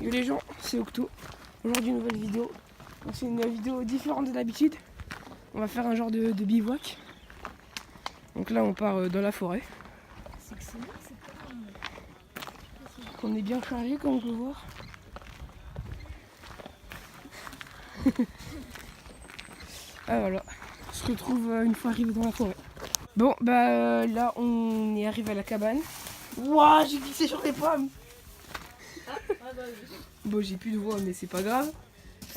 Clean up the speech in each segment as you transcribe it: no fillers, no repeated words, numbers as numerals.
Yo les gens, c'est Octo. Aujourd'hui, nouvelle vidéo. C'est une vidéo différente de d'habitude. On va faire un genre de bivouac. Donc là, on part dans la forêt. On est bien chargé, comme on peut voir. Ah voilà, on se retrouve une fois arrivé dans la forêt. Bon, bah là, on est arrivé à la cabane. Wouah, j'ai glissé sur les pommes. Bon, j'ai plus de voix, mais c'est pas grave.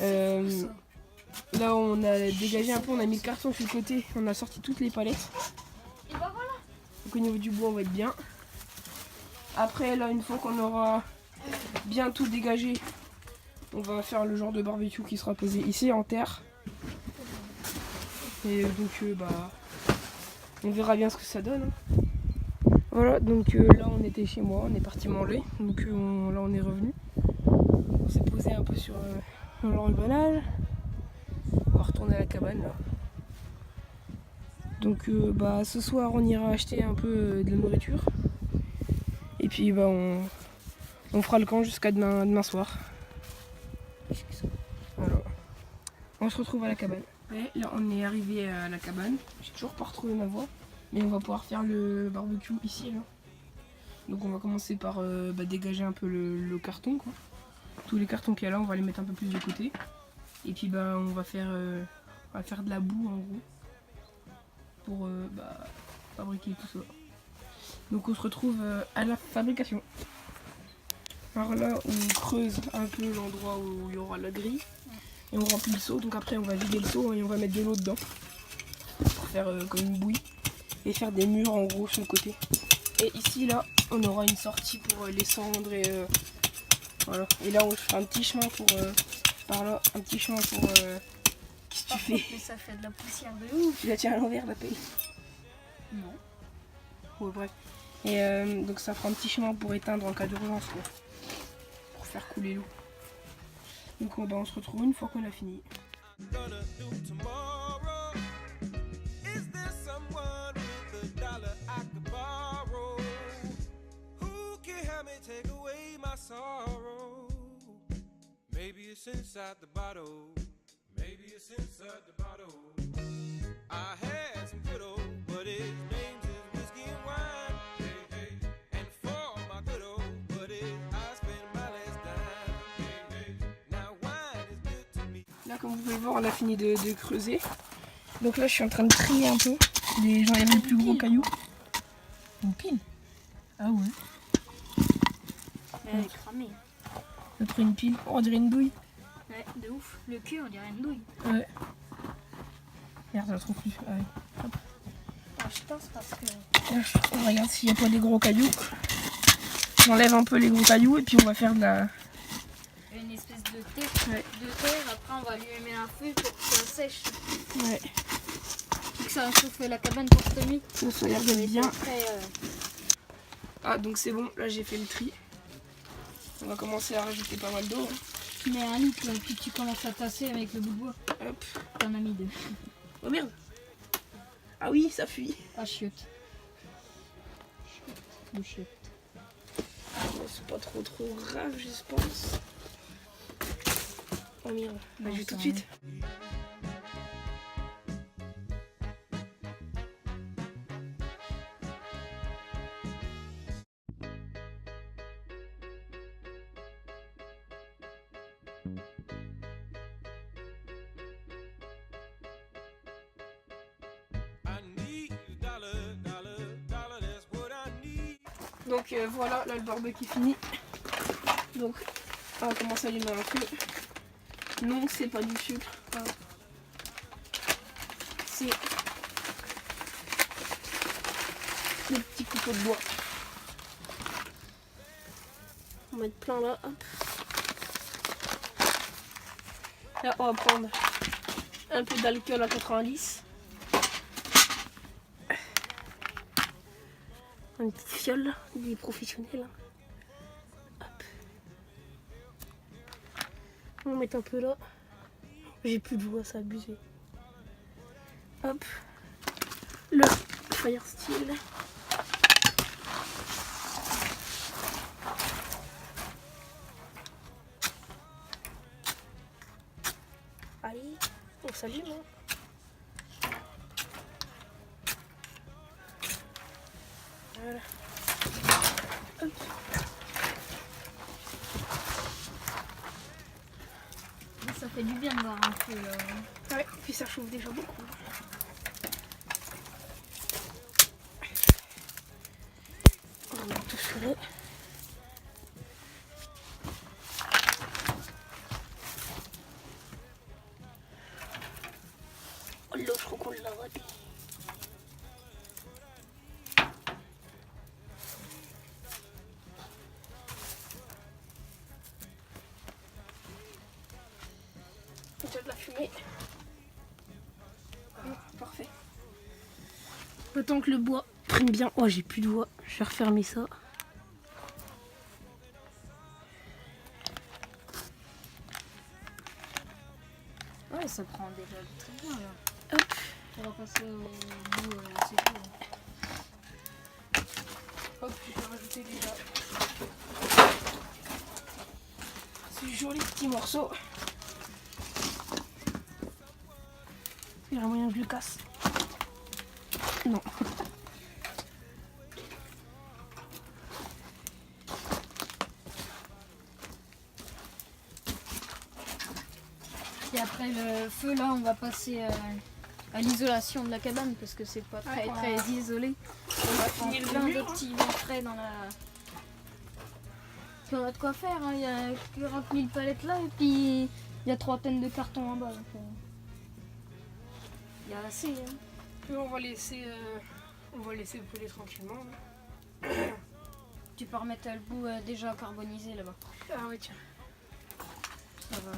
Là, on a dégagé un peu, on a mis le carton sur le côté, on a sorti toutes les palettes. Et bah voilà. Donc au niveau du bois, on va être bien. Après, là, une fois qu'on aura bien tout dégagé, on va faire le genre de barbecue qui sera posé ici en terre. Et donc, bah, on verra bien ce que ça donne. Voilà, donc là, on était chez moi, on est parti manger. Donc là, on est revenu. On s'est posé un peu sur l'emballage. On va retourner à la cabane là. Donc bah ce soir on ira acheter un peu de la nourriture. Et puis bah on fera le camp jusqu'à demain soir. Voilà. On se retrouve à la cabane. Ouais, là on est arrivé à la cabane. J'ai toujours pas retrouvé ma voix. Mais on va pouvoir faire le barbecue ici là. Donc on va commencer par dégager un peu le carton quoi. Tous les cartons qu'il y a là on va les mettre un peu plus de côté. Et puis bah on va faire de la boue en gros pour fabriquer tout ça. Donc on se retrouve à la fabrication. Alors là on creuse un peu l'endroit où il y aura la grille et on remplit le seau. Donc après on va vider le seau et on va mettre de l'eau dedans pour faire comme une bouillie et faire des murs en gros sur le côté. Et ici là on aura une sortie pour les cendres et voilà. Et là on fera un petit chemin pour par là, un petit chemin pour qu'est-ce que tu fais? Mais ça fait de la poussière de ouf. Tu la tiens à l'envers la pelle? Non. Ouais, bref. Et donc ça fera un petit chemin pour éteindre en cas d'urgence quoi. Pour faire couler l'eau. Donc on se retrouve une fois qu'on a fini. Maybe it's inside the bottle. Maybe it's inside the bottle. I had some good old buddies, names is whiskey and wine. Hey, hey. And for my good old buddies, I spent my last dime. Hey, hey. Now wine is good to me. Là comme vous pouvez le voir on a fini de creuser. Donc là je suis en train de trier un peu. J'enlève les plus gros cailloux. Une pile. Ah ouais. Elle est cramée. On a pris une pile. Oh, on dirait une douille. Ouais, de ouf. Le cul, on dirait une douille. Ouais. Merde, je la trouve plus. Ah ouais. Hop. Ah, je pense parce que... Là, on regarde s'il n'y a pas des gros cailloux. J'enlève un peu les gros cailloux et puis on va faire de la... Une espèce de terre. Ouais. Après, on va lui mettre un feu pour que ça sèche. Ouais. Pour que ça chauffe la cabane pour cette nuit. Ça a l'air d'être bien. Après, Ah, donc c'est bon. Là, j'ai fait le tri. On va commencer à rajouter pas mal d'eau. tu mets un litre et puis tu commences à tasser avec le bout de bois. Hop. T'en as mis deux. Oh merde. Ah oui, ça fuit. Ah, chiotte. Le chiotte. C'est pas trop grave, je pense. Oh merde. Bah, je vais tout de suite. Donc voilà, là le barbecue est fini. Donc on va commencer à allumer un feu. Non, c'est pas du sucre. C'est des petits couteaux de bois. On va mettre plein là. Hop. Là on va prendre un peu d'alcool à 90. Une petite fiole des professionnels. Hop. On va mettre un peu là. J'ai plus de voix, c'est abusé. Hop. Le fire steel. que ça s'allume. Hein. Voilà. Hop. Ça fait du bien de voir un peu. Ouais, puis ça chauffe déjà beaucoup. On va tout chauffer. Oh là, je crois qu'on l'a raté. Déjà de la fumée. Parfait. Autant que le bois prenne bien. Oh, j'ai plus de bois. Je vais refermer ça. Ouais, ça prend déjà très bien là. Hop. On va passer au bout assez tôt. Hop, je vais rajouter déjà ces jolis petits morceaux. Il y a moyen que je le casse. Non. Et après le feu là, on va passer à l'isolation de la cabane parce que c'est pas très très isolé. On va finir Plein le de mur. petits vents frais dans la. Puis on a de quoi faire, hein. Il y a 40 000 palettes là et puis il y a 3 tonnes de carton en bas. Donc, il y a assez. Hein. Puis on va laisser brûler tranquillement. Là. Tu peux remettre le bout déjà carbonisé là-bas. Ah oui, tiens. Ça va.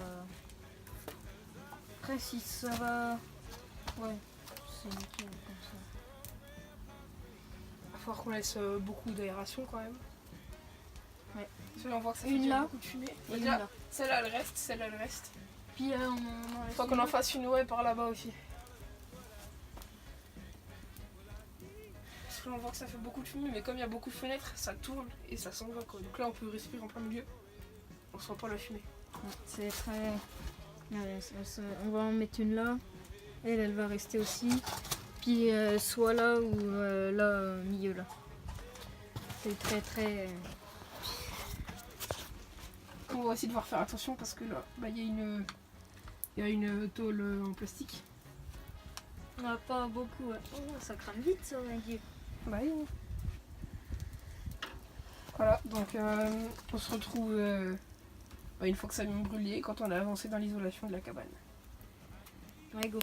Après, si ça va. Ouais, c'est nickel comme ça. Il va falloir qu'on laisse beaucoup d'aération quand même. Ouais. Celui-là, on voit que ça fait Une déjà là. beaucoup de fumée. Et Déjà, une là. celle-là, elle reste. Celle-là, elle reste. Puis on en Il faut qu'on en fasse une ouais par là-bas aussi. Parce que là, on voit que ça fait beaucoup de fumée, mais comme il y a beaucoup de fenêtres, ça tourne et ça s'en va quoi. Donc là, on peut respirer en plein milieu. On sent pas la fumée. C'est très. Ouais, on va en mettre une là. Elle va rester aussi. Puis soit là ou là au milieu là. C'est très très. On va aussi devoir faire attention parce que là, bah, il y a une tôle en plastique. On n'a pas beaucoup. Ouais. Oh, ça crame vite ça, mon Dieu. Bah oui. Voilà, donc on se retrouve une fois que ça a bien brûlé, quand on a avancé dans l'isolation de la cabane. Ouais, go.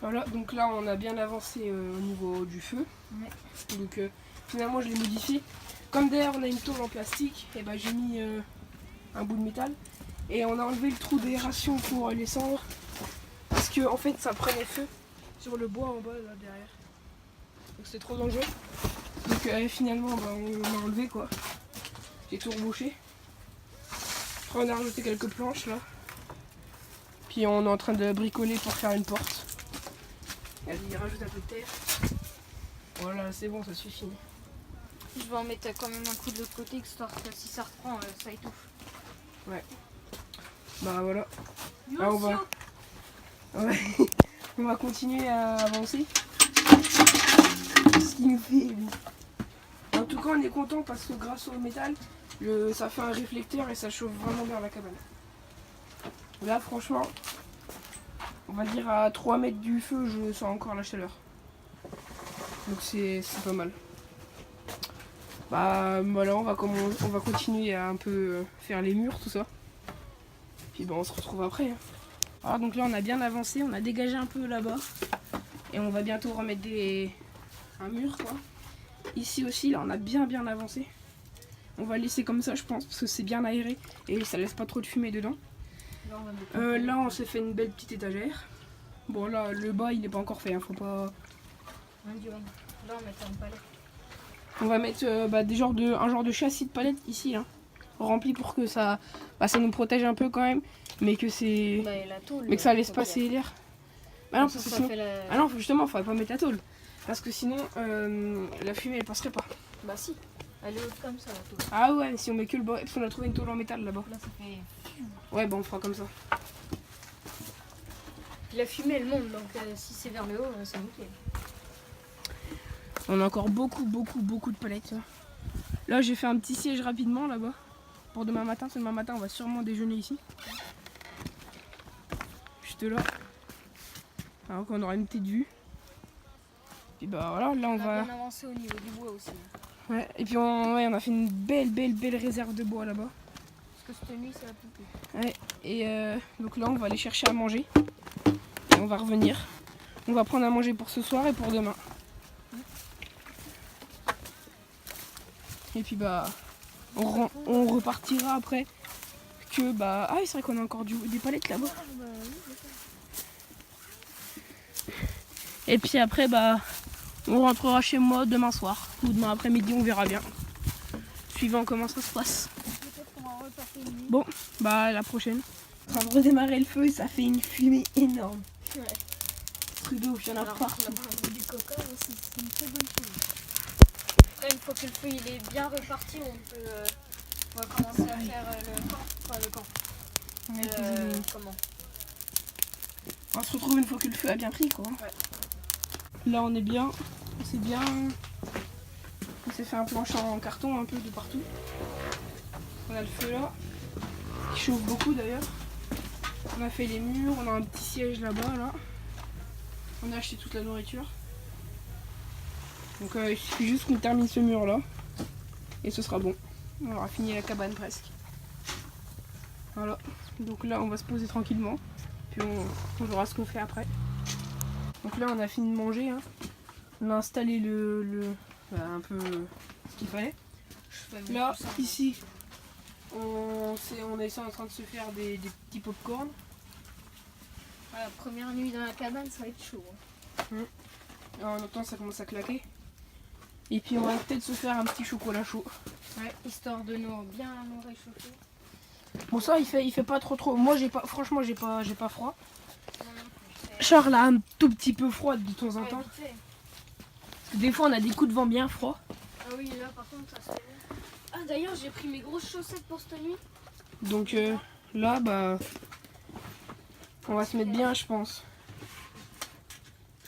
Voilà, donc là on a bien avancé au niveau du feu. Ouais. Donc finalement je l'ai modifié. Comme derrière on a une tôle en plastique, et bah, j'ai mis un bout de métal. Et on a enlevé le trou d'aération pour les cendres. Parce que en fait ça prenait feu sur le bois en bas là derrière. Donc c'était trop dangereux. Donc finalement bah, on a enlevé quoi. J'ai tout rebouché. Après on a rajouté quelques planches là. Puis on est en train de bricoler pour faire une porte. Vas-y, rajoute un peu de terre. Voilà, c'est bon, ça suffit. Je vais en mettre quand même un coup de l'autre côté, histoire que si ça reprend, ça étouffe. Ouais. Bah voilà. Là, ouais. On va continuer à avancer. Ce qu'il nous fait, lui. En tout cas, on est content parce que grâce au métal, ça fait un réflecteur et ça chauffe vraiment bien la cabane. Là, franchement, on va dire à 3 mètres du feu, je sens encore la chaleur. Donc c'est pas mal. Bah voilà, on va continuer à un peu faire les murs, tout ça. Puis bah, on se retrouve après. Hein. Alors donc là, on a bien avancé, on a dégagé un peu là-bas. Et on va bientôt remettre un mur, quoi. Ici aussi, là, on a bien avancé. On va laisser comme ça, je pense, parce que c'est bien aéré et ça laisse pas trop de fumée dedans. Là, on s'est fait une belle petite étagère. Bon, là, le bas, il n'est pas encore fait, hein, faut pas... Là, on met une palette. On va mettre un genre de châssis de palette ici, hein, rempli pour que ça nous protège un peu quand même, mais que c'est... Bah, la tôle, mais que ça laisse passer l'air. Bah non, parce que sinon... Ah non, justement, faudrait pas mettre la tôle. Parce que sinon, la fumée, elle passerait pas. Bah si, elle est haute comme ça, la tôle. Ah ouais, si on met que le bas, parce qu'on a trouvé une tôle en métal là-bas. Là, ça fait... Ouais, bah on fera comme ça. Puis la fumée elle monte, donc si c'est vers le haut, c'est nickel. On a encore beaucoup de palettes. Là j'ai fait un petit siège rapidement là-bas. Pour demain matin, demain matin on va sûrement déjeuner ici. Juste là. Alors qu'on aura une petite vue. Puis bah voilà, là on va... bien avancé au niveau du bois aussi. Ouais, et puis on a fait une belle réserve de bois là-bas. Parce que cette nuit ça va piquer. Ouais, et donc là on va aller chercher à manger. Et on va revenir. On va prendre à manger pour ce soir et pour demain. Et puis bah on repartira après. Que bah... Ah oui, c'est vrai qu'on a encore des palettes là-bas. Et puis après bah on rentrera chez moi demain soir. Ou demain après-midi, on verra bien. Suivant comment ça se passe. Bon, bah à la prochaine. On va redémarrer le feu et ça fait une fumée énorme. Ouais. Trudeau, il y en a partout. Du coca aussi, c'est une très bonne chose. Après, une fois que le feu il est bien reparti, on va commencer à faire le camp. Enfin, le camp. Comment On se retrouve une fois que le feu a bien pris, quoi. Ouais. Là, on est bien. On s'est fait un plancher en carton un peu de partout. On a le feu là, qui chauffe beaucoup d'ailleurs. On a fait les murs, on a un petit siège là-bas, là. On a acheté toute la nourriture. Donc il suffit juste qu'on termine ce mur là. Et ce sera bon. On aura fini la cabane presque. Voilà. Donc là, on va se poser tranquillement. Puis on verra ce qu'on fait après. Donc là, on a fini de manger. Hein. On a installé un peu ce qu'il fallait. Là, ici, on est en train de se faire des petits pop-corn. La première nuit dans la cabane, ça va être chaud. En même temps, ça commence à claquer. Et puis, on va peut-être se faire un petit chocolat chaud. Ouais, histoire de bien nous réchauffer. Bon, ça, il fait pas trop. Moi, franchement, j'ai pas froid. Charles a un tout petit peu froid de temps en temps. Parce que des fois, on a des coups de vent bien froids. Ah oui, là, par contre, ça se fait bien. Ah, d'ailleurs, j'ai pris mes grosses chaussettes pour cette nuit. Donc là, bah, on va se mettre bien, je pense.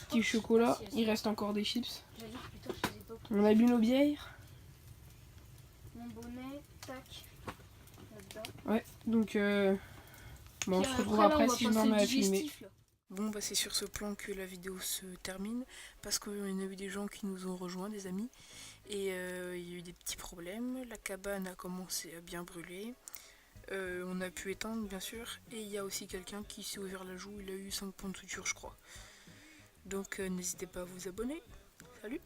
Petit chocolat, il reste encore des chips. On a bu nos bières. Mon bonnet, tac. Là-dedans. Ouais, donc bon, on se retrouve après si je m'en mets à filmer. Bon, bah c'est sur ce plan que la vidéo se termine, parce qu'il y a eu des gens qui nous ont rejoints, des amis, et il y a eu des petits problèmes. La cabane a commencé à bien brûler, on a pu éteindre bien sûr, et il y a aussi quelqu'un qui s'est ouvert la joue, il a eu 5 points de suture je crois. Donc n'hésitez pas à vous abonner. Salut!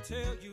Tell you